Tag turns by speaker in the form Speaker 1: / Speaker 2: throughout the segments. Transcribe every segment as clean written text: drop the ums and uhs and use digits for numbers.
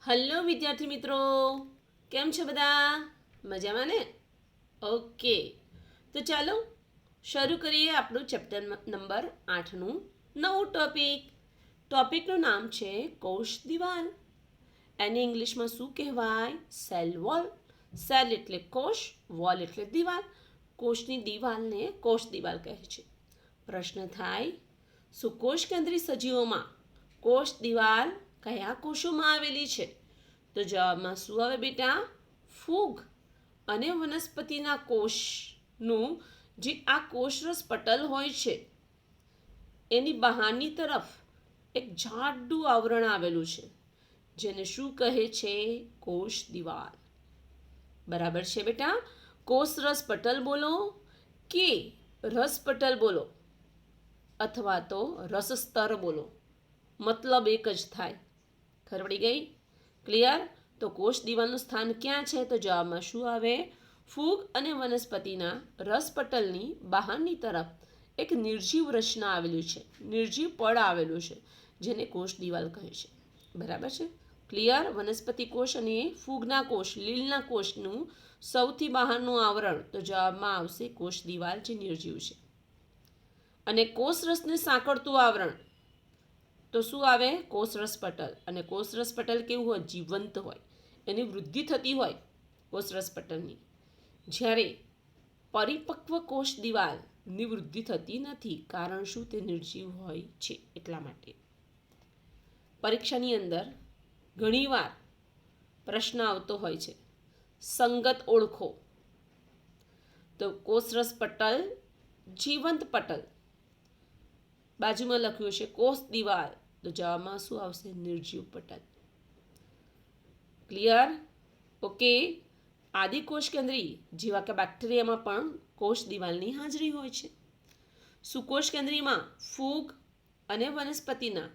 Speaker 1: Hello વિદ્યાર્થી મિત્રો, કેમ છો બધા? મજામાં ને? ઓકે, તો ચાલો શરૂ કરીએ આપણું ચેપ્ટર નંબર 8નું નવું ટોપિકનું નામ છે કોષ દિવાલ. એને ઇંગ્લિશમાં શું કહેવાય? Cell wall. સેલ એટલે કોષ, વોલ એટલે દિવાલ. કોષની દિવાલને કોષ દિવાલ કહે છે. પ્રશ્ન થાય, સુકોષ કેન્દ્રી સજીવોમાં કોષ દિવાલ કયા કોષોમાં આવેલી છે? તો જવાબમાં શું આવે બેટા? ફૂગ અને વનસ્પતિના કોષનું જે આ કોષરસ પટલ હોય છે એની બહારની તરફ એક જાડું આવરણ આવેલું છે જેને શું કહે છે? કોષ દિવાલ. બરાબર છે બેટા? કોષરસ પટલ બોલો કે રસ પટલ બોલો અથવા તો રસ સ્તર બોલો, મતલબ એક જ થાય. ખબર પડી ગઈ? ક્લિયર? તો કોષ દિવાલનું સ્થાન ક્યાં છે? તો જવાબમાં શું આવે? ફૂગ અને વનસ્પતિના રસપટલની બહારની તરફ એક નિર્જીવ રચના આવેલું છે, નિર્જીવ પડ આવેલું છે જેને કોષ દિવાલ કહે છે. બરાબર છે? ક્લિયર? વનસ્પતિ કોષ અને ફૂગના કોષ, લીલના કોષનું સૌથી બહારનું આવરણ તો જવાબમાં આવશે કોષ દિવાલ જે નિર્જીવ છે. અને કોષરસને સાંકળતું આવરણ તો શું આવે? કોષરસ પટલ. અને કોષરસ પટલ કેવું હોય? જીવંત હોય, એની વૃદ્ધિ થતી હોય કોષરસ પટલની. જ્યારે પરિપક્વ કોષ દિવાલની વૃદ્ધિ થતી નથી. કારણ શું? તે નિર્જીવ હોય છે એટલા માટે. પરીક્ષાની અંદર ઘણીવાર પ્રશ્ન આવતો હોય છે, સંગત ઓળખો. તો કોષરસ પટલ, જીવંત પટલ, બાજુમાં લખ્યું છે કોષ દિવાલ, તો જવાબમાં શું આવશે? નિર્જીવ પટલ. ક્લિયર? ઓકે. આદિકોષ કેન્દ્રી જેવા કે બેક્ટેરિયામાં પણ કોષ દિવાલની હાજરી હોય છે. સુકોષ કેન્દ્રીમાં ફૂગ અને વનસ્પતિના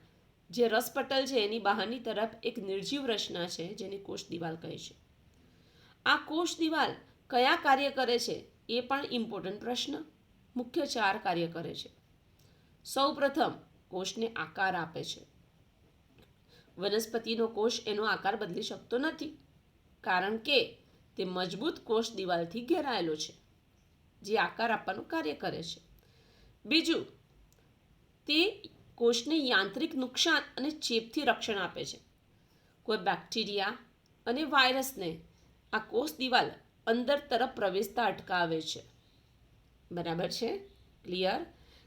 Speaker 1: જે રસપટલ છે એની બહારની તરફ એક નિર્જીવ રચના છે જેને કોષ દિવાલ કહે છે. આ કોષ દિવાલ કયા કાર્ય કરે છે એ પણ ઇમ્પોર્ટન્ટ પ્રશ્ન. મુખ્ય 4 કાર્ય કરે છે. સૌ પ્રથમ કોષને આકાર આપે છે. વનસ્પતિનો કોષ એનો આકાર બદલી શકતો નથી કારણ કે તે મજબૂત કોષ દિવાલથી ઘેરાયેલો છે જે આકાર આપવાનું કાર્ય કરે છે. બીજું, તે કોષને યાંત્રિક નુકસાન અને ચેપથી રક્ષણ આપે છે. કોઈ બેક્ટેરિયા અને વાયરસને આ કોષ દિવાલ અંદર તરફ પ્રવેશતા અટકાવે છે. બરાબર છે? ક્લિયર?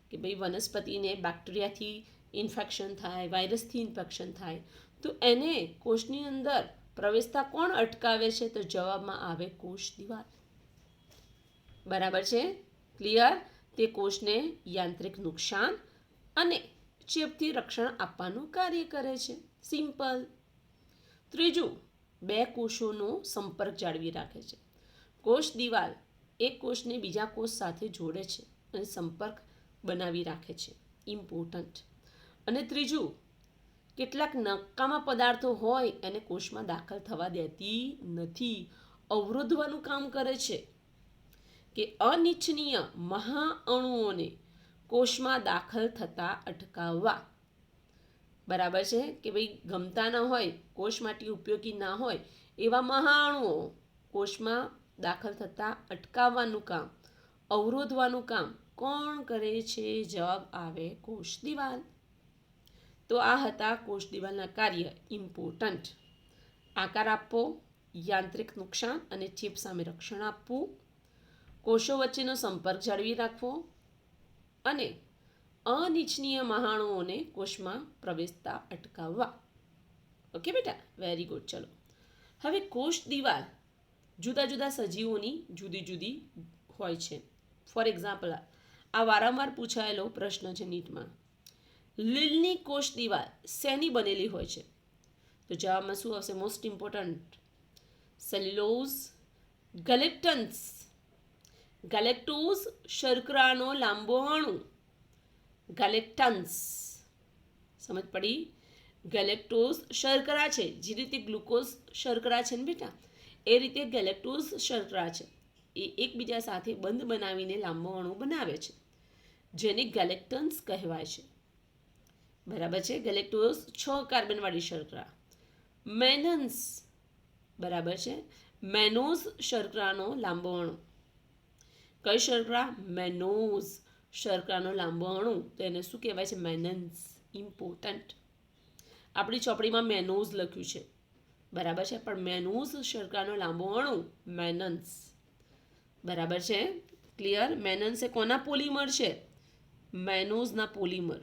Speaker 1: કે ભાઈ વનસ્પતિને બેક્ટેરિયાથી ઇન્ફેક્શન થાય, વાયરસથી ઇન્ફેક્શન થાય તો એને કોષની અંદર પ્રવેશતા કોણ અટકાવે છે? તો જવાબમાં આવે કોષ દિવાલ. બરાબર છે? ક્લિયર? તે કોષને યાંત્રિક નુકસાન અને ચેપથી રક્ષણ આપવાનું કાર્ય કરે છે. સિમ્પલ. ત્રીજું, 2 કોષોનો સંપર્ક જાળવી રાખે છે. કોષ દિવાલ એક કોષને બીજા કોષ સાથે જોડે છે અને સંપર્ક બનાવી રાખે છે. ઇમ્પોર્ટન્ટ. અને ત્રીજું, કેટલાક નકામા પદાર્થો હોય એને કોષમાં દાખલ થવા દેતી નથી, અવરોધવાનું કામ કરે છે. કે અનિચ્છનીય મહાઅણુઓને કોષમાં દાખલ થતા અટકાવવા. બરાબર છે? કે ભાઈ ગમતા ન હોય, કોષ માટે ઉપયોગી ના હોય એવા મહાઅણુઓ કોષમાં દાખલ થતા અટકાવવાનું કામ, અવરોધવાનું કામ કોણ કરે છે? જવાબ આવે કોષ દિવાલ. તો આ હતા કોષ દિવાલના કાર્ય. ઇમ્પોર્ટન્ટ. આકાર આપવો, યાંત્રિક નુકસાન અને ચેપ સામે રક્ષણ આપવું, કોષો વચ્ચેનો સંપર્ક જાળવી રાખવો અને અનિચ્છનીય મહાણુઓને કોષમાં પ્રવેશતા અટકાવવા. ઓકે બેટા? Very good. ચલો, હવે કોષ દિવાલ જુદા જુદા સજીવોની જુદી જુદી હોય છે. ફોર એક્ઝામ્પલ, આ વારંવાર પૂછાયેલો પ્રશ્ન છે નીટમાં. લીલની કોષ દિવાલ શેની બનેલી હોય છે? તો જવાબમાં શું આવશે? Most important, cellulose, galactans. Galactose શર્કરાનો લાંબો અણુ, ગેલેક્ટન્સ. સમજ પડી? ગેલેક્ટોઝ શર્કરા છે, જે રીતે ગ્લુકોઝ શર્કરા છે ને બેટા, એ રીતે ગેલેક્ટોઝ શર્કરા છે. એ એકબીજા સાથે બંધ બનાવીને લાંબો અણુ બનાવે છે જેને ગેલેક્ટન્સ કહેવાય છે. બરાબર છે? ગેલેક્ટોઝ 6 કાર્બનવાળી શર્કરા. મેનન્સ બરાબર છે. મેનોઝ શર્કરાનો લાંબો અણુ. કઈ શર્કરા? મેનોઝ શર્કરાનો લાંબો અણુ, તો એને શું કહેવાય છે? મેનન્સ. ઇમ્પોર્ટન્ટ. આપણી ચોપડીમાં મેનોઝ લખ્યું છે બરાબર છે, પણ મેનોઝ શર્કરાનો લાંબો અણુ મેનન્સ. બરાબર છે. ક્લિયર? મેનન્સ એ કોના પોલીમર છે? મેનોઝના પોલીમર.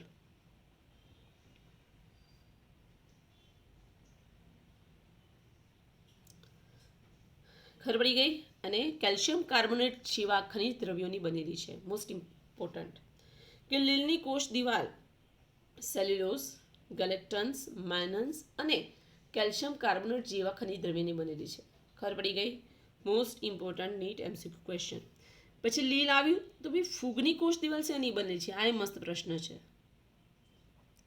Speaker 1: ખબર પડી ગઈ? અને કેલ્શિયમ કાર્બોનેટ જેવા ખનિજ દ્રવ્યોની બનેલી છે. મોસ્ટ ઇમ્પોર્ટન્ટ કે લીલની કોષ દિવાલ સેલ્યુલોઝ, ગેલેક્ટન્સ, મેનન્સ અને કેલ્શિયમ કાર્બોનેટ જેવા ખનિજ દ્રવ્યોની બનેલી છે. ખબર પડી ગઈ? Most important NEET MCQ question. પછી લીલ આવ્યું તો ભાઈ ફૂગની કોષ દિવાલ શેની બનેલી છે? આ એ મસ્ત પ્રશ્ન છે.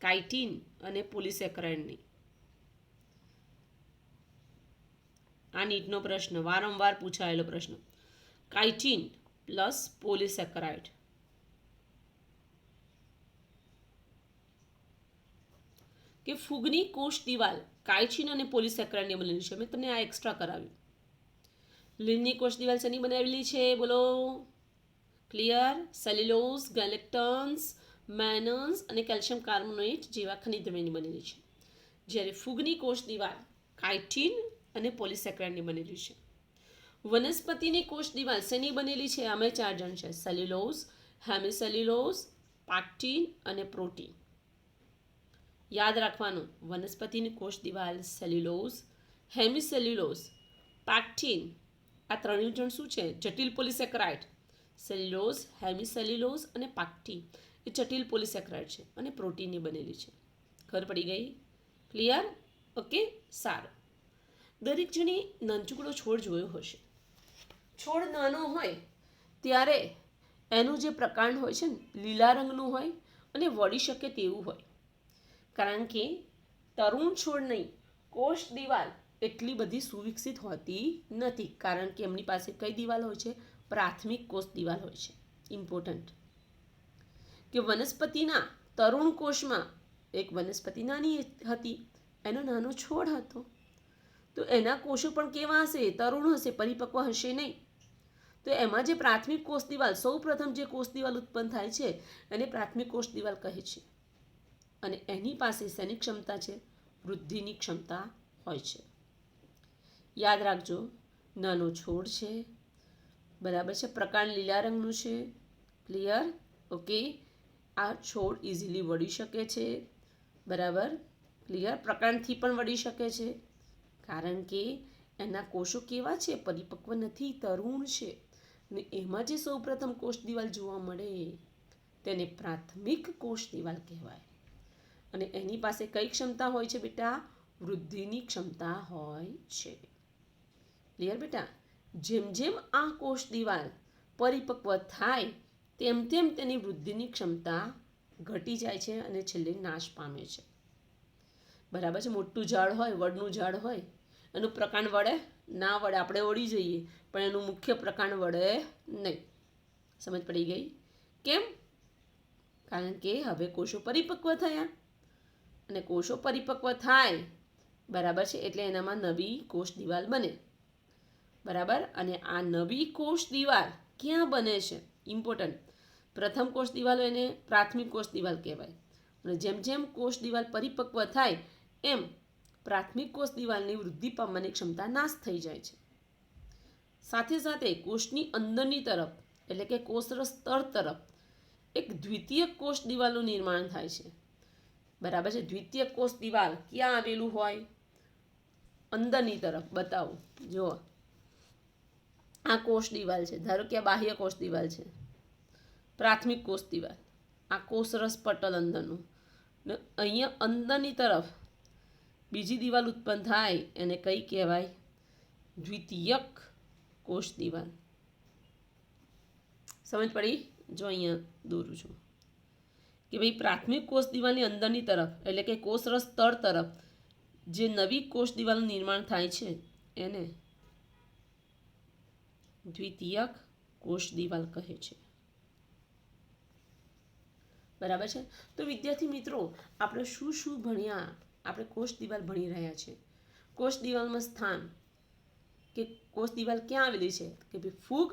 Speaker 1: કાઇટિન અને પોલિસેકરાઇડની. આ નીટનો પ્રશ્ન, વારંવાર પૂછાયેલો પ્રશ્ન. Chitin plus polysaccharide. કે ફૂગની કોષ દિવાલ કાઇટિન અને પોલિસેકરાઇડની બનેલી છે. મેં તમને આ એક્સ્ટ્રા કરાવ્યું. લીલની કોષ દિવાલ શેની બનાવેલી છે? બોલો. ક્લિયર? સેલ્યુલોઝ, ગેલેક્ટન્સ, મેનન્સ અને કેલ્શિયમ કાર્બોનેટ જેવા ખનિજ દ્રવ્યોની બનેલી છે. જ્યારે ફૂગની કોષ દિવાલ કાઇટિન અને પોલિસેકરાઇડની બનેલી છે. વનસ્પતિની કોષ દિવાલ શેની બનેલી છે? અમે 4 જણ છે. સેલ્યુલોઝ, હેમિસેલ્યુલોઝ, પાક્ટિન અને પ્રોટીન. યાદ રાખવાનું, વનસ્પતિની કોષ દિવાલ સેલ્યુલોઝ, હેમિસેલ્યુલોઝ, પાક્ટિન, આ ત્રણેય જણ શું છે? જટિલ પોલિસેકરાઇડ. સેલ્યુલોઝ, હેમિસેલ્યુલોઝ અને પાક્ટિન એ જટિલ પોલિસેકરાઇડ છે અને પ્રોટીનની બનેલી છે. ખબર પડી ગઈ? ક્લિયર? ઓકે, સારું. દરેક જણે નાનચુકડો છોડ જોયો હશે. છોડ નાનો હોય ત્યારે એનું જે પ્રકાંડ હોય છે ને લીલા રંગનું હોય અને વળી શકે તેવું હોય. કારણ કે તરુણ છોડની કોષ દિવાલ એટલી બધી સુવિકસિત હોતી નથી. કારણ કે એમની પાસે કઈ દિવાલ હોય છે? પ્રાથમિક કોષ દિવાલ હોય છે. ઇમ્પોર્ટન્ટ કે વનસ્પતિના તરુણ કોષમાં એક વનસ્પતિ નાની હતી, એનો નાનો છોડ હતો, તો એના કોષો પણ કેવા હશે? તરુણ હશે, પરિપક્વ હશે નહીં. તો એમાં જે પ્રાથમિક કોષ દિવાલ, સૌ પ્રથમ જે કોષ દિવાલ ઉત્પન્ન થાય છે એને પ્રાથમિક કોષ દિવાલ કહે છે. અને એની પાસે શેની ક્ષમતા છે? વૃદ્ધિની ક્ષમતા હોય છે. યાદ રાખજો, નાનો છોડ છે બરાબર છે, પ્રકાંડ લીલા રંગનું છે. ક્લિયર? ઓકે. આ છોડ ઇઝીલી વળી શકે છે. બરાબર? ક્લિયર? પ્રકાંડથી પણ વળી શકે છે કારણ કે એના કોષો કેવા છે? પરિપક્વ નથી, તરુણ છે. ને એમાં જે સૌપ્રથમ કોષ દિવાલ જોવા મળે તેને પ્રાથમિક કોષ દિવાલ કહેવાય. અને એની પાસે કઈ ક્ષમતા હોય છે બેટા? વૃદ્ધિની ક્ષમતા હોય છે. ક્લિયર બેટા? જેમ જેમ આ કોષ દિવાલ પરિપક્વ થાય તેમ તેમ તેની વૃદ્ધિની ક્ષમતા ઘટી જાય છે અને છેલ્લે નાશ પામે છે. બરાબર છે? મોટું ઝાડ હોય, વડનું ઝાડ હોય, એનું પ્રકાંડ વળે? ના વળે. આપણે વળી જઈએ પણ એનું મુખ્ય પ્રકાંડ વળે નહીં. સમજ પડી ગઈ? કેમ? કારણ કે હવે કોષો પરિપક્વ થયા અને કોષો પરિપક્વ થાય બરાબર છે એટલે એનામાં નવી કોષ દિવાલ બને. બરાબર? અને આ નવી કોષ દિવાલ ક્યાં બને છે? ઇમ્પોર્ટન્ટ. પ્રથમ કોષ દિવાલ એને પ્રાથમિક કોષ દિવાલ કહેવાય. અને જેમ જેમ કોષ દિવાલ પરિપક્વ થાય એમ પ્રાથમિક કોષ દિવાલની વૃદ્ધિ પામવાની ક્ષમતા નાશ થઈ જાય છે. સાથે સાથે કોષની અંદરની તરફ એટલે કે કોષરસ સ્તર તરફ એક દ્વિતીય કોષ દિવાલનું નિર્માણ થાય છે. બરાબર છે? દ્વિતીય કોષ દિવાલ ક્યાં આવેલું હોય? અંદરની તરફ. બતાવો. જુઓ, આ કોષ દિવાલ છે. ધારો કે આ બાહ્ય કોષ દિવાલ છે, પ્રાથમિક કોષ દિવાલ. આ કોષરસ પટલ અંદરનું. ને અહીંયા અંદરની તરફ બીજી દિવાલ ઉત્પન્ન થાય એને કઈ કહેવાય? દ્વિતીયક કોષ દિવાલ. સમજ પડી? જો અહીંયા દોરું છું કે ભાઈ પ્રાથમિક કોષ દિવાલની અંદરની તરફ એટલે કે કોષરસ સ્તર તરફ જે નવી કોષ દિવાલનું નિર્માણ થાય છે એને દ્વિતીયક કોષ દિવાલ કહે છે. બરાબર છે? તો વિદ્યાર્થી મિત્રો, આપણે શું શું ભણ્યા? આપણે કોષ દિવાલ ભણી રહ્યા છે. કોષ દિવાલમાં સ્થાન કે કોષ દિવાલ ક્યાં આવેલી છે કે ભાઈ ફૂગ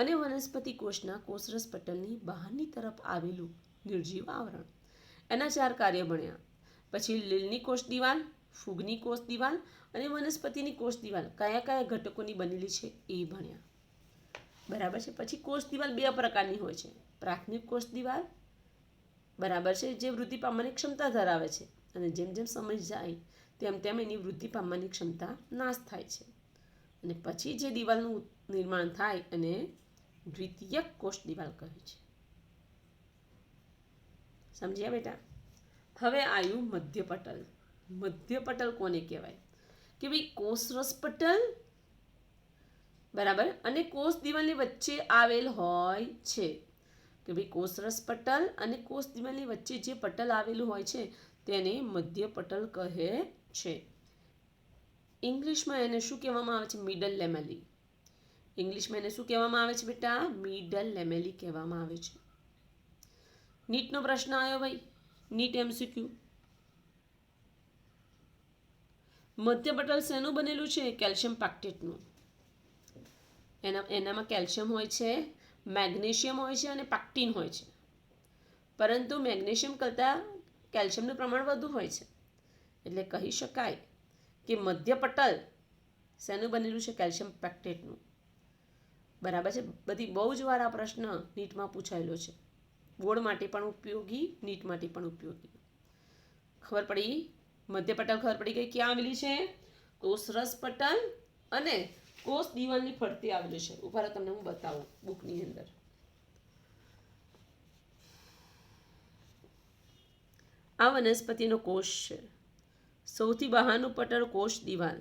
Speaker 1: અને વનસ્પતિ કોષના કોષરસ પટલની બહારની તરફ આવેલું નિર્જીવ આવરણ. એના 4 કાર્ય ભણ્યા. પછી લીલની કોષ દિવાલ, ફૂગની કોષ દિવાલ અને વનસ્પતિની કોષ દિવાલ કયા કયા ઘટકોની બનેલી છે એ ભણ્યા. બરાબર છે. પછી કોષ દિવાલ 2 પ્રકારની હોય છે. પ્રાથમિક કોષ દિવાલ, બરાબર છે, જે વૃદ્ધિ પામવાની ક્ષમતા ધરાવે છે અને જેમ જેમ સમય જાય તેમ તેમ એની વૃદ્ધિ પામવાની ક્ષમતા નાશ થાય છે. અને પછી જે દિવાલનું નિર્માણ થાય અને દ્વિતીયક કોષ દિવાલ કહે છે. સમજ્યા બેટા? હવે આવ્યું મધ્યપટલ. મધ્યપટલ કોને કહેવાય કે ભાઈ કોષરસ પટલ, બરાબર, અને કોષ દિવાલની વચ્ચે આવેલ હોય છે કે ભાઈ કોષરસ પટલ અને કોષ દિવાલની વચ્ચે જે પટલ આવેલું હોય છે તેને મધ્યપટલ કહે છે. ઇંગ્લિશમાં એને શું કહેવામાં આવે છે? મિડલ લેમેલી. ઇંગ્લિશમાં એને શું કહેવામાં આવે છે બેટા? મિડલ લેમેલી કહેવામાં આવે છે. નીટનો પ્રશ્ન આવ્યો ભાઈ, નીટ MCQ. મધ્યપટલ શેનું બનેલું છે? કેલ્શિયમ પેક્ટેટનું. એનામાં કેલ્શિયમ હોય છે, મેગ્નેશિયમ હોય છે અને પેક્ટિન હોય છે. પરંતુ મેગ્નેશિયમ કરતાં કેલ્શિયમનું પ્રમાણ વધુ હોય છે. એટલે કહી શકાય કે મધ્યપટલ શેનું બનેલું છે? કેલ્શિયમ પેક્ટેટનું. બરાબર છે. બધી બહુ જ વાર આ પ્રશ્ન નીટમાં પૂછાયેલો છે. બોર્ડ માટે પણ ઉપયોગી, નીટ માટે પણ ઉપયોગી. ખબર પડી? મધ્યપટલ ખબર પડી ગઈ ક્યાં આવેલી છે? કોષરસ પટલ અને કોષ દિવાલની ફરતે આવેલું છે. ઉપર તમને હું બતાવું બુકની અંદર. આ વનસ્પતિનો કોષ છે. સૌથી બહારનું પટલ કોષ દિવાલ.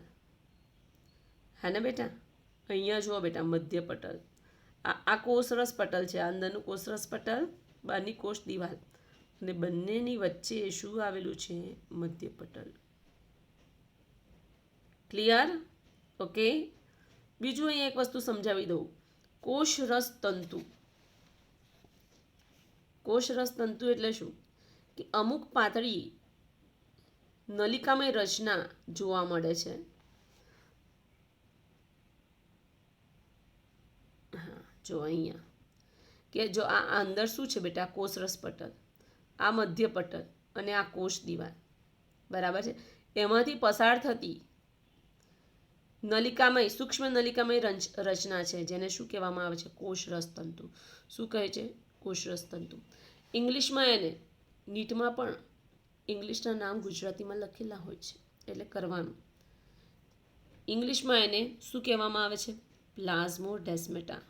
Speaker 1: હા ને બેટા? અહીંયા જુઓ બેટા, મધ્યપટલ. આ કોષરસ પટલ છે. આ અંદરનું કોષરસ પટલ, બહારની કોષ દિવાલ અને બંનેની વચ્ચે શું આવેલું છે? મધ્યપટલ. ક્લિયર? ઓકે. બીજું અહીંયા એક વસ્તુ સમજાવી દઉં. કોષરસ તંતુ. કોષરસ તંતુ એટલે શું? કે અમુક પાતળી નલિકામય રચના જોવા મળે છે. હા, જો અહીંયા કે જો આ અંદર શું છે બેટા? કોષરસ પટલ, આ મધ્યપટલ અને આ કોષ દિવાલ. બરાબર છે. એમાંથી પસાર થતી નલિકામય, સૂક્ષ્મ નલિકામય રચના છે જેને શું કહેવામાં આવે છે? કોષરસ તંતુ. શું કહે છે? કોષરસ તંતુ. ઇંગ્લિશમાં એને, નીટમાં પણ ઇંગ્લિશના નામ ગુજરાતીમાં લખેલા હોય છે એટલે કરવાનું. ઇંગ્લિશમાં એને શું કહેવામાં આવે છે? પ્લાઝ્મોડેસ્મેટા.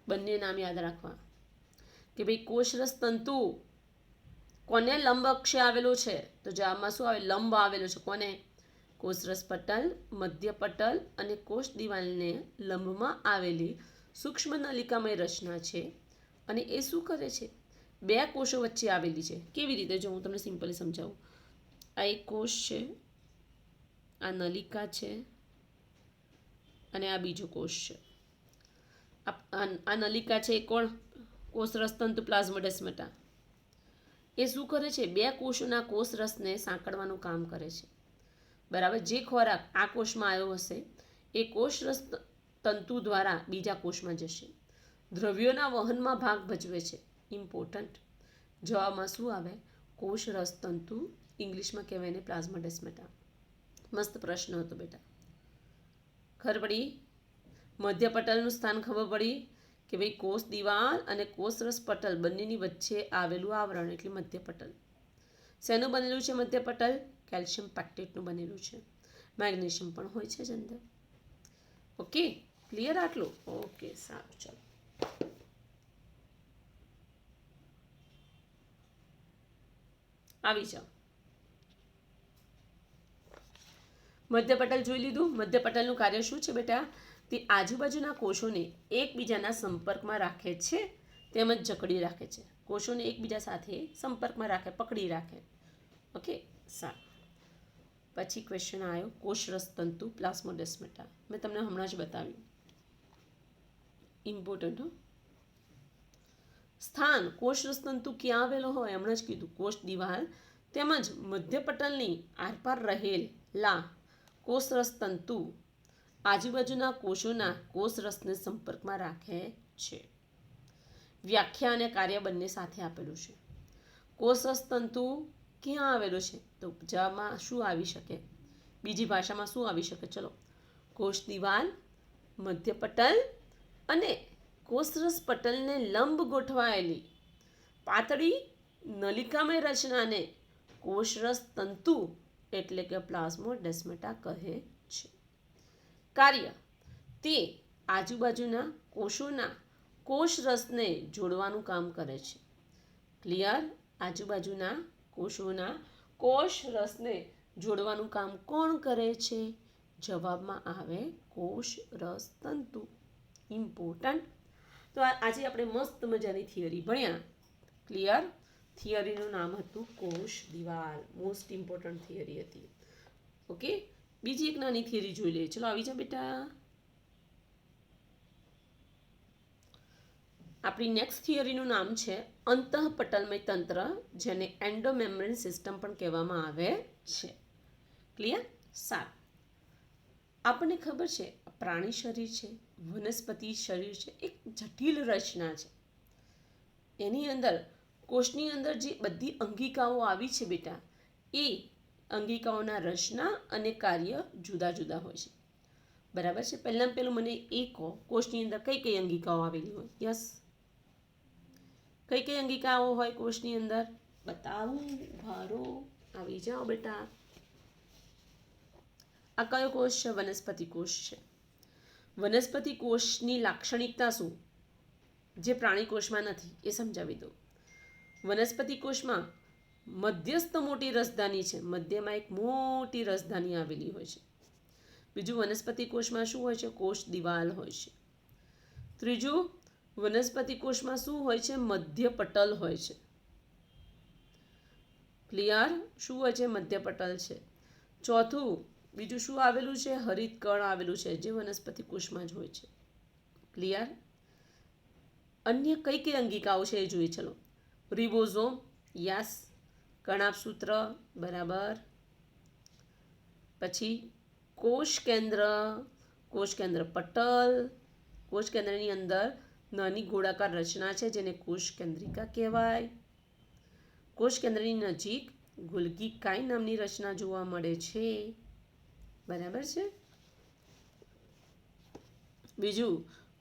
Speaker 1: બંને નામ યાદ રાખવા કે ભાઈ કોષરસ તંતુ કોને લંબ અક્ષે આવેલું છે? તો જવાબમાં શું આવે? લંબ આવેલું છે. કોને? કોષરસ પટલ, મધ્યપટલ અને કોષ દિવાલને લંબમાં આવેલી સૂક્ષ્મ નલિકામય રચના છે. અને એ શું કરે છે? 2 કોષો વચ્ચે આવેલી છે. કેવી રીતે? જો હું તમને સિમ્પલી સમજાવું. આ એક કોષ છે, આ નલિકા છે અને આ બીજો કોષ છે. આ નલિકા છે એ કોણ? કોષરસ તંતુ પ્લાઝ્મોડેસ્મેટા. એ શું કરે છે? 2 કોષોના કોષરસને સાંકળવાનું કામ કરે છે. બરાબર. જે ખોરાક આ કોષમાં આવ્યો હશે એ કોષરસ તંતુ દ્વારા બીજા કોષમાં જશે. દ્રવ્યોના વહનમાં ભાગ ભજવે છે. ઇમ્પોર્ટન્ટ. જવાબમાં શું આવે? કોષરસ તંતુ. ઇંગ્લિશમાં કહેવાય એને પ્લાઝ્મોડેસ્મેટા. મસ્ત પ્રશ્ન હતો બેટા. ખબર પડી? મધ્યપટલનું સ્થાન ખબર પડી કે ભાઈ કોષ દિવાલ અને કોષરસ પટલ બંનેની વચ્ચે આવેલું આવરણ એટલે મધ્યપટલ. શેનું બનેલું છે મધ્યપટલ? કેલ્શિયમ પેક્ટેટનું બનેલું છે. મેગ્નેશિયમ પણ હોય છે જ અંદર. ઓકે, ક્લિયર આટલું? ઓકે, સારું. ચાલો આવી જાઓ. મધ્યપટલ જોઈ લીધું. મધ્યપટલનું કાર્ય શું છે બેટા? તે આજુબાજુના કોષોને એકબીજાના સંપર્કમાં રાખે છે તેમજ જકડી રાખે છે. કોષોને એકબીજા સાથે સંપર્કમાં રાખે, પકડી રાખે. ઓકે, સારું. પછી ક્વેશ્ચન આવ્યો કોષરસ તંતુ પ્લાઝ્મોડેસ્મેટા. મેં તમને હમણાં જ બતાવ્યું. ઇમ્પોર્ટન્ટ હો. સ્થાન કોષરસ તંતુ ક્યાં આવેલો હોય? હમણાં જ કીધું. કોષ દિવાલ તેમજ મધ્યપટલની આરપાર રહેલા કોષરસ તંતુ આજુબાજુના કોષોના કોષરસને સંપર્કમાં રાખે છે. વ્યાખ્યા અને કાર્ય બંને સાથે આપેલું છે. કોષરસ તંતુ ક્યાં આવેલું છે? તો જવાબમાં શું આવી શકે? બીજી ભાષામાં શું આવી શકે? ચલો, કોષ દિવાલ, મધ્યપટલ અને કોષરસ પટલને લંબ ગોઠવાયેલી પાતળી નલિકામય રચનાને કોષરસ તંતુ એટલે કે પ્લાઝ્મોડેસ્માટા કહે છે. કાર્ય: તે આજુબાજુના કોષોના કોષરસને જોડવાનું કામ કરે છે. ક્લિયર? આજુબાજુના કોષોના કોષરસને જોડવાનું કામ કોણ કરે છે? જવાબમાં આવે કોષરસ તંતુ. ઇમ્પોર્ટન્ટ. તો આજે આપણે મસ્ત મજાની થિયરી ભણ્યા. ક્લિયર? થિયરીનું નામ હતું કોષ દિવાલ. મોસ્ટ ઇમ્પોર્ટન્ટ થિયરી હતી. ઓકે, બીજી એક નાની થિયરી જોઈ લઈએ. ચલો આવી જા બેટા. આપણી નેક્સ્ટ થિયરીનું નામ છે અંતઃપટલમય તંત્ર, જેને એન્ડોમેમ્બ્રેન સિસ્ટમ પણ કહેવામાં આવે છે. ક્લિયર? સારું. આપણને ખબર છે પ્રાણી શરીર છે, વનસ્પતિ શરીર છે, એક જટિલ રચના છે. એની અંદર કોષની અંદર જે બધી અંગિકાઓ આવી છે બેટા, એ અંગિકાઓના રચના અને કાર્ય જુદા જુદા હોય છે. બરાબર છે? પહેલું મને એ કહો, કોષની અંદર કઈ કઈ અંગિકાઓ આવેલી હોય? યસ, કઈ કઈ અંગિકાઓ હોય કોષની અંદર? બતાવું, ભારો આવી જાઓ બેટા. આ કયો કોષ છે? વનસ્પતિ કોષ છે. વનસ્પતિ કોષની લાક્ષણિકતા શું, જે પ્રાણી કોષમાં નથી, એ સમજાવી દો. વનસ્પતિ કોષમાં મધ્યસ્થ મોટી રસધાની છે. મધ્યમાં એક મોટી રસધાની આવેલી હોય છે. બીજું, વનસ્પતિ કોષમાં શું હોય છે? કોષ દિવાલ હોય છે. ત્રીજું, વનસ્પતિ કોષમાં શું હોય છે? મધ્યપટલ હોય છે. ક્લિયર? શું હોય છે? મધ્યપટલ છે. ચોથું, બીજું શું આવેલું છે? હરિતકણ આવેલું છે, જે વનસ્પતિ કોષમાં જ હોય છે. ક્લિયર? અન્ય કઈ કઈ અંગિકાઓ છે એ જોઈએ. ચલો, રિબોઝોમ, યસ. કણાભસૂત્ર, બરાબર. પછી કોષ કેન્દ્ર, કોષ કેન્દ્ર પટલ. કોષ કેન્દ્રની અંદર નાની ગોળાકાર રચના છે, જેને કોષ કેન્દ્રિકા કહેવાય. કોષ કેન્દ્રની નજીક ગોલ્ગી કાય નામની રચના જોવા મળે છે. બરાબર છે? બીજું,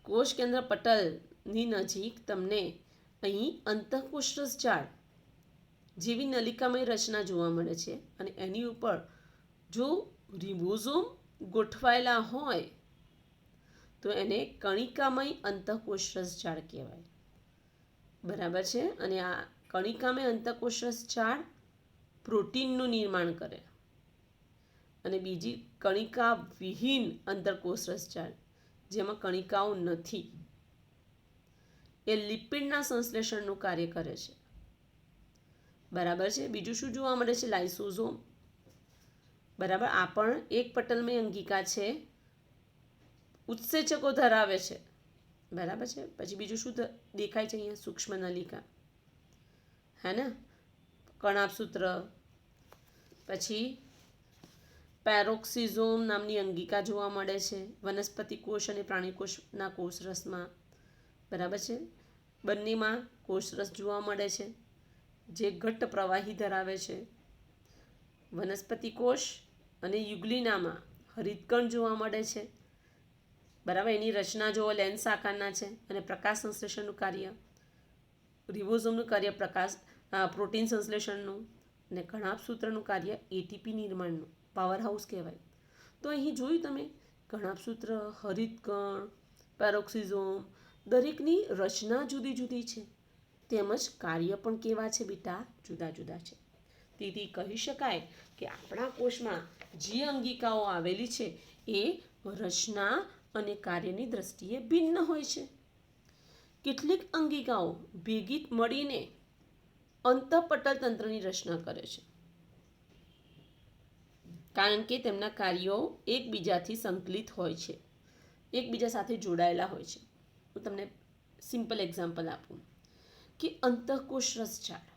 Speaker 1: કોષ કેન્દ્ર પટલની નજીક તમને અહીં અંતઃકોષરસ જાળ જેવી નલિકામય રચના જોવા મળે છે, અને એની ઉપર જો રિબોઝોમ ગોઠવાયેલા હોય તો એને કણિકામય અંતઃકોષરસ જાળ કહેવાય. બરાબર છે? અને આ કણિકામય અંતઃકોષરસ જાળ પ્રોટીનનું નિર્માણ કરે. અને બીજી કણિકા વિહીન અંતઃકોષરસ જાળ, જેમાં કણિકાઓ નથી, એ લિપિડના સંશ્લેષણનું કાર્ય કરે છે. બરાબર છે? બીજું શું જોવા મળે છે? લાઇસોઝોમ. બરાબર, આ પણ એક પટલમય અંગિકા છે, ઉત્સેચકો ધરાવે છે. બરાબર છે? પછી બીજું શું દેખાય છે અહીંયા? સૂક્ષ્મ નલિકા, હે ને? કણાભસૂત્ર. પછી પેરોક્સિઝોમ નામની અંગિકા જોવા મળે છે વનસ્પતિ કોષ અને પ્રાણી કોષના કોષરસમાં. બરાબર છે? બંનેમાં કોષરસ જોવા મળે છે, જે ઘટ્ટ પ્રવાહી ધરાવે છે. વનસ્પતિ કોષ અને યુગ્લિનામાં હરિતકણ જોવા મળે છે. બરાબર, એની રચના જોવો, લેન્સ આકારના છે. અને પ્રકાશ સંશ્લેષણનું કાર્ય, રિબોઝોમનું કાર્ય પ્રોટીન સંશ્લેષણનું, અને કણાભસૂત્રનું કાર્ય એટીપી નિર્માણનું. પાવર હાઉસ કહેવાય. તો અહીં જોયું તમે, કણાભસૂત્ર, હરિતકણ, પેરોક્સિઝોમ, દરેકની રચના જુદી જુદી છે, તેમજ કાર્ય પણ કેવા છે બેટા? જુદા જુદા છે. તેથી કહી શકાય કે આપણા કોષમાં જે અંગિકાઓ આવેલી છે એ રચના અને કાર્યની દ્રષ્ટિએ ભિન્ન હોય છે. કેટલીક અંગિકાઓ ભેગી મળીને અંતઃપટલ તંત્રની રચના કરે છે, કારણ કે તેમના કાર્યો એકબીજાથી સંકલિત હોય છે, એકબીજા સાથે જોડાયેલા હોય છે. હું તમને સિમ્પલ એક્ઝામ્પલ આપું કે અંતઃકોષરસ જાળ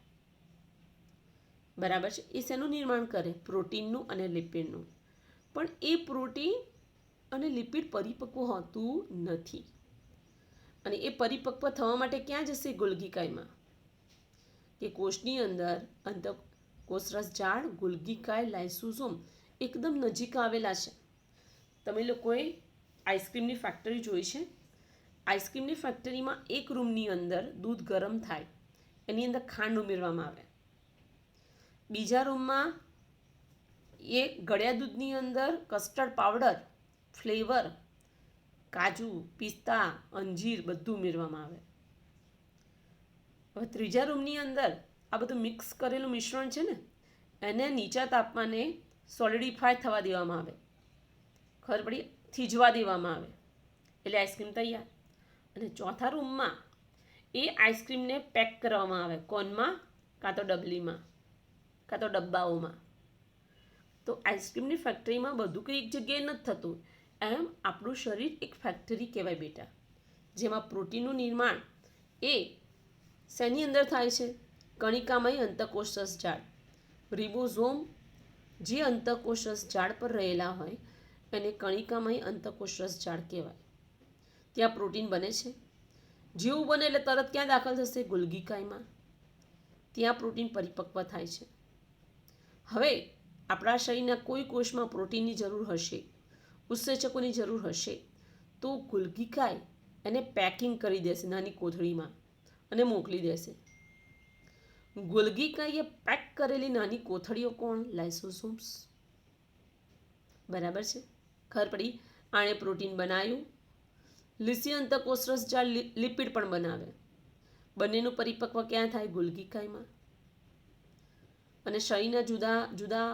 Speaker 1: બરાબર છે. એ શેનું નિર્માણ કરે? પ્રોટીનનું અને લિપિડનું. પણ એ પ્રોટીન અને લિપિડ પરિપક્વ હોતું નથી, અને એ પરિપક્વ થવા માટે ક્યાં જશે? ગોલ્ગી કાયમાં. કે કોષની અંદર અંતઃકોષરસ જાળ, ગોલ્ગી કાય, લાઇસોસોમ એકદમ નજીક આવેલા છે. તમે લોકોએ આઈસ્ક્રીમની ફેક્ટરી જોઈ છે? આઈસ્ક્રીમની ફેક્ટરીમાં એક રૂમની અંદર દૂધ ગરમ થાય, એની અંદર ખાંડ ઉમેરવામાં આવે. બીજા રૂમમાં એ ગળ્યા દૂધની અંદર કસ્ટર્ડ પાવડર, ફ્લેવર, કાજુ, પિસ્તા, અંજીર બધું ઉમેરવામાં આવે. હવે ત્રીજા રૂમની અંદર આ બધું મિક્સ કરેલું મિશ્રણ છે ને, એને નીચા તાપમાને સોલિડિફાય થવા દેવામાં આવે. ખબર પડી? થીજવા દેવામાં આવે, એટલે આઈસ્ક્રીમ તૈયાર. અને ચોથા રૂમમાં એ આઈસ્ક્રીમને પેક કરવામાં આવે, કોનમાં કાં તો ડબલીમાં કાં તો ડબ્બાઓમાં. તો આઈસ્ક્રીમની ફેક્ટરીમાં બધું કંઈ એક જગ્યાએ નથી થતું. એમ આપણું શરીર એક ફેક્ટરી કહેવાય બેટા, જેમાં પ્રોટીનનું નિર્માણ એ શેની અંદર થાય છે? કણિકામય અંતઃકોષરસ જાળ, રિબોઝોમ જે અંતઃકોષરસ જાળ પર રહેલા હોય એને કણિકામય અંતઃકોષરસ જાળ કહેવાય. ત્યાં પ્રોટીન બને છે. જેવું બને એટલે તરત ક્યાં દાખલ થશે? ગોલ્ગી કાયમાં. ત્યાં પ્રોટીન પરિપક્વ થાય છે. હવે આપણા શરીરના કોઈ કોષમાં પ્રોટીનની જરૂર હશે, ઉત્સેચકોની જરૂર હશે, તો ગોલ્ગી કાય એને પેકિંગ કરી દેશે નાની કોથળીમાં અને મોકલી દેશે. ગોલ્ગી કાય એ પેક કરેલી નાની કોથળીઓ કોણ? લાઇસોસોમ્સ. બરાબર છે? ખબર પડી? આણે પ્રોટીન બનાવ્યું. લીસી અંતઃકોષરસ જાળ લિપિડ પણ બનાવે. બંનેનું પરિપક્વ ક્યાં થાય? ગોલ્ગી કાયમાં. અને શરીરના જુદા જુદા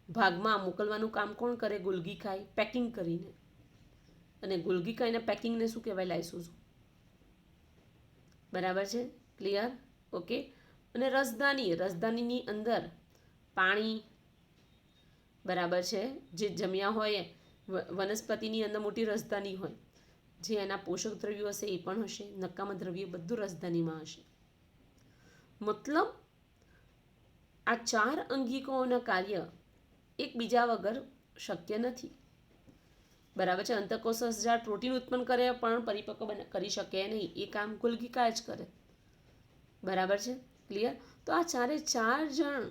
Speaker 1: ભાગમાં મોકલવાનું કામ કોણ કરે? ગોલ્ગી કાય, પેકિંગ કરીને. અને ગોલ્ગી કાયના પેકિંગને શું કહેવાય? લાઇસોસોમ. બરાબર છે? ક્લિયર? ઓકે. અને રસધાનીની અંદર પાણી, બરાબર છે, જે જમ્યા હોય વનસ્પતિની અંદર મોટી રસધાની હોય, જે એના પોષક દ્રવ્યો હશે એ પણ હશે, નકામા દ્રવ્યો બધું રસધાનીમાં હશે. મતલબ આ ચાર અંગિકાઓના કાર્ય એકબીજા વગર શક્ય નથી. બરાબર છે? અંતઃકોષરસ જાળ પ્રોટીન ઉત્પન્ન કરે પણ પરિપક્વ કરી શકે નહીં, એ કામ ગોલ્ગી કાય જ કરે. બરાબર છે? ક્લિયર? તો આ ચારે ચાર જણ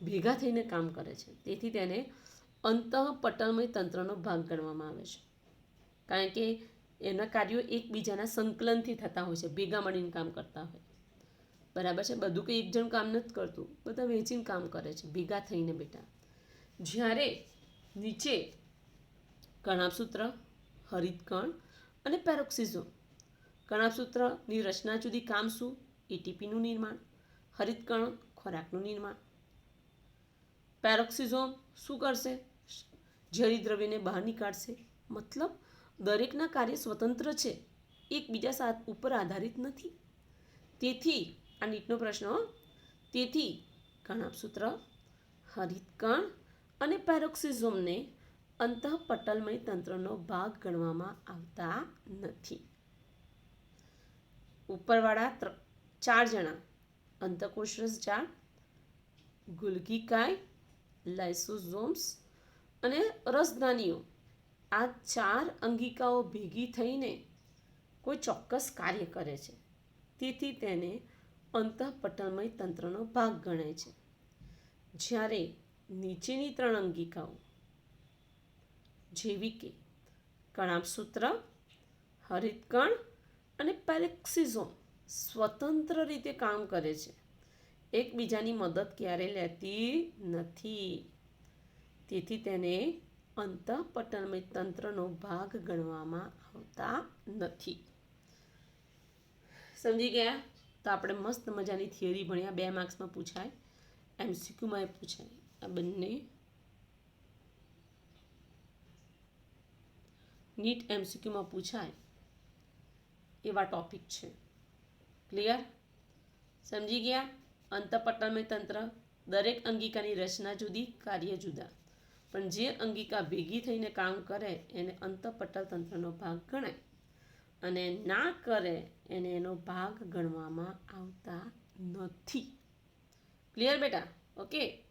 Speaker 1: ભેગા થઈને કામ કરે છે. તેથી તેને અંતઃપટલમય તંત્રનો ભાગ ગણવામાં આવે છે, કારણ કે એના કાર્યો એકબીજાના સંકલનથી થતા હોય છે, ભેગા મળીને કામ કરતા હોય. બરાબર છે? બધું કંઈ એક જણ કામ નથી કરતું, બધા વહેંચીને કામ કરે છે, ભેગા થઈને બેટા. જ્યારે નીચે કણાભસૂત્ર, હરિતકણ અને પેરોક્સિઝોમ. કણાભસૂત્રની રચના જુદી, કામ શું? એટીપીનું નિર્માણ. હરિતકણ ખોરાકનું નિર્માણ. પેરોક્સિઝોમ શું કરશે? ઝેરી દ્રવ્યને બહાર નીકાળશે. મતલબ દરેકના કાર્ય સ્વતંત્ર છે, એકબીજા સાથે ઉપર આધારિત નથી. તેથી આ નીટનો પ્રશ્ન. તેથી કણાભસૂત્ર, હરિતકણ અને પેરોક્સિઝોમને અંતઃપટલમય તંત્રનો ભાગ ગણવામાં આવતા નથી. ઉપરવાળા ચાર જણા અંતઃકોષરસ જાળ, ગોલ્ગી કાય, લાઇસોસોમ્સ અને રસધાનીઓ, આ ચાર અંગિકાઓ ભેગી થઈને કોઈ ચોક્કસ કાર્ય કરે છે. તેથી તેને અંતઃપટલમય તંત્રનો ભાગ ગણાય છે. જ્યારે નીચેની ત્રણ અંગિકાઓ જેવી કે કણાભસૂત્ર, હરિતકણ અને પેરોક્સિઝોમ સ્વતંત્ર રીતે કામ કરે છે, એકબીજાની મદદ ક્યારેય લેતી નથી. તેથી તેને અંતઃપટલમય તંત્રનો ભાગ ગણવામાં આવતા નથી. સમજી ગયા? તો આપણે મસ્ત મજાની થિયરી ભણ્યા. 2 માર્ક્સમાં પૂછાય, MCQમાં પૂછાય. આ બંને નીટ MCQમાં પૂછાય એવા ટોપિક છે. ક્લિયર? સમજી ગયા? અંતઃપટલમય તંત્ર, દરેક અંગિકાની રચના જુદી, કાર્ય જુદા, પણ જે અંગિકા ભેગી થઈને કામ કરે એને અંતઃપટલ તંત્રનો ભાગ ગણાય, અને ના કરે એને એનો ભાગ ગણવામાં આવતા નથી. ક્લિયર બેટા? ઓકે.